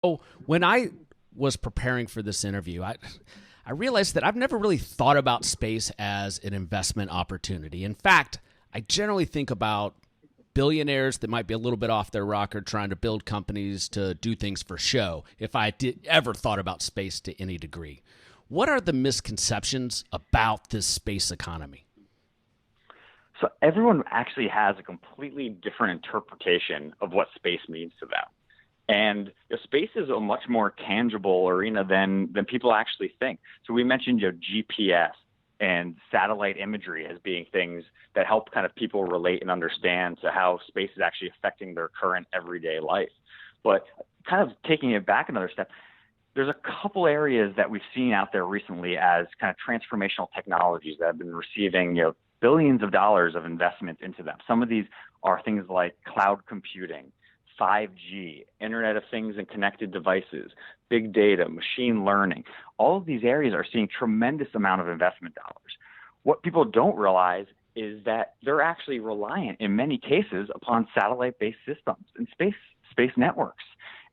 Oh, when I was preparing for this interview, I realized that I've never really thought about space as an investment opportunity. In fact, I generally think about billionaires that might be a little bit off their rocker trying to build companies to do things for show, if I did ever thought about space to any degree. What are the misconceptions about this space economy? So everyone actually has a completely different interpretation of what space means to them. And space is a much more tangible arena than people actually think. So we mentioned GPS and satellite imagery as being things that help kind of people relate and understand to how space is actually affecting their current everyday life. But kind of taking it back another step, there's a couple areas that we've seen out there recently as kind of transformational technologies that have been receiving billions of dollars of investment into them. Some of these are things like cloud computing, 5G, Internet of Things and connected devices, big data, machine learning. All of these areas are seeing tremendous amount of investment dollars. What people don't realize is that they're actually reliant in many cases upon satellite-based systems and space networks.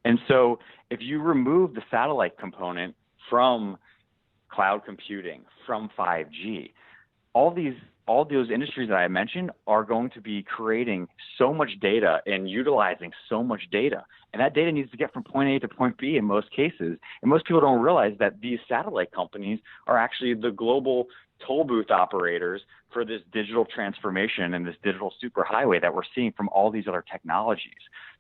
And so if you remove the satellite component from cloud computing, from 5G, all those industries that I mentioned are going to be creating so much data and utilizing so much data. And that data needs to get from point A to point B in most cases. And most people don't realize that these satellite companies are actually the global toll booth operators for this digital transformation and this digital superhighway that we're seeing from all these other technologies.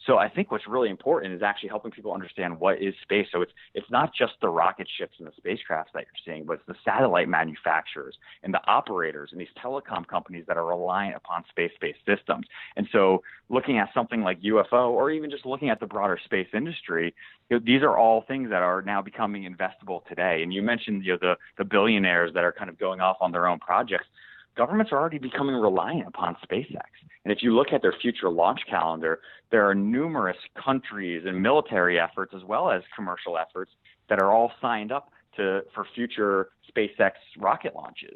So I think what's really important is actually helping people understand what is space. So it's not just the rocket ships and the spacecrafts that you're seeing, but it's the satellite manufacturers and the operators and these telecom companies that are reliant upon space-based systems. And so looking at something like UFO or even just looking at the broader space industry, these are all things that are now becoming investable today. And you mentioned the billionaires that are kind of going off on their own projects. Governments are already becoming reliant upon SpaceX. And if you look at their future launch calendar, there are numerous countries and military efforts as well as commercial efforts that are all signed up for future SpaceX rocket launches.